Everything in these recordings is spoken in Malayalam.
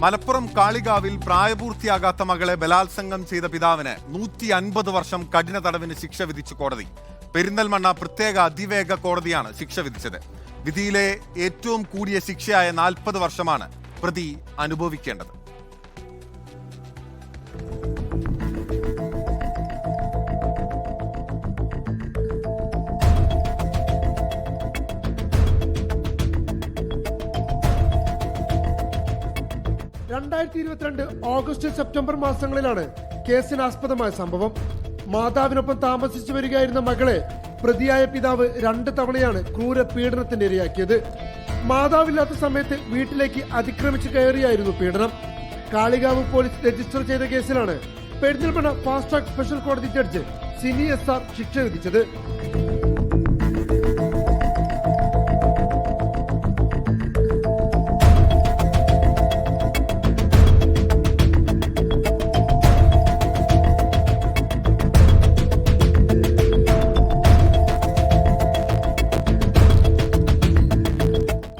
മലപ്പുറം കാളികാവിൽ പ്രായപൂർത്തിയാകാത്ത മകളെ ബലാത്സംഗം ചെയ്ത പിതാവിന് 150 വർഷം കഠിന തടവിന് ശിക്ഷ വിധിച്ചു കോടതി. പെരിന്തൽമണ്ണ പ്രത്യേക അതിവേഗ കോടതിയാണ് ശിക്ഷ വിധിച്ചത്. വിധിയിലെ ഏറ്റവും കൂടിയ ശിക്ഷയായ 40 വർഷമാണ് പ്രതി അനുഭവിക്കേണ്ടത്. ഓഗസ്റ്റ് സെപ്റ്റംബർ മാസങ്ങളിലാണ് കേസിനാസ്പദമായ സംഭവം. മാതാവിനൊപ്പം താമസിച്ചു വരികയായിരുന്ന മകളെ പ്രതിയായ പിതാവ് 2 തവണയാണ് ക്രൂര പീഡനത്തിന്റെ ഇരയാക്കിയത്. മാതാവില്ലാത്ത സമയത്ത് വീട്ടിലേക്ക് അതിക്രമിച്ചു കയറിയായിരുന്നു പീഡനം. കാളികാവ് പോലീസ് രജിസ്റ്റർ ചെയ്ത കേസിലാണ് പെരിന്തൽമണ്ണ ഫാസ്റ്റ് ട്രാക്ക് സ്പെഷ്യൽ കോടതി ജഡ്ജ് സിനി SR ശിക്ഷ വിധിച്ചത്.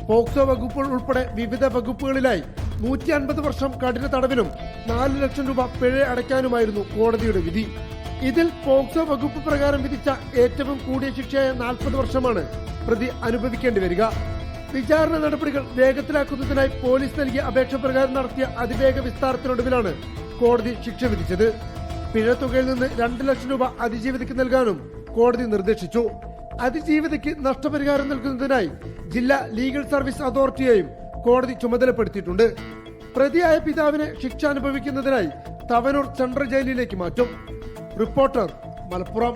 പോക്സോ വകുപ്പുകൾ ഉൾപ്പെടെ വിവിധ വകുപ്പുകളിലായി 150 വർഷം കഠിന തടവിനും 4 ലക്ഷം രൂപ പിഴ അടയ്ക്കാനുമായിരുന്നു കോടതിയുടെ വിധി. ഇതിൽ പോക്സോ വകുപ്പ് പ്രകാരം വിധിച്ച ഏറ്റവും കൂടിയ ശിക്ഷയായ 40 വർഷമാണ് പ്രതി അനുഭവിക്കേണ്ടി വരിക. വിചാരണ നടപടികൾ വേഗത്തിലാക്കുന്നതിനായി പോലീസ് നൽകിയ അപേക്ഷ പ്രകാരം നടത്തിയ അതിവേഗ വിസ്താരത്തിനൊടുവിലാണ് കോടതി ശിക്ഷ വിധിച്ചത്. പിഴത്തുകയിൽ നിന്ന് 2 ലക്ഷം രൂപ അതിജീവിതയ്ക്ക് നൽകാനും കോടതി നിർദ്ദേശിച്ചു. അതിജീവിതയ്ക്ക് നഷ്ടപരിഹാരം നൽകുന്നതിനായി ജില്ലാ ലീഗൽ സർവീസ് അതോറിറ്റിയെയും കോടതി ചുമതലപ്പെടുത്തിയിട്ടുണ്ട്. പ്രതിയായ പിതാവിനെ ശിക്ഷ അനുഭവിക്കുന്നതിനായി തവനൂർ സെൻട്രൽ ജയിലിലേക്ക് മാറ്റും. റിപ്പോർട്ടർ, മലപ്പുറം.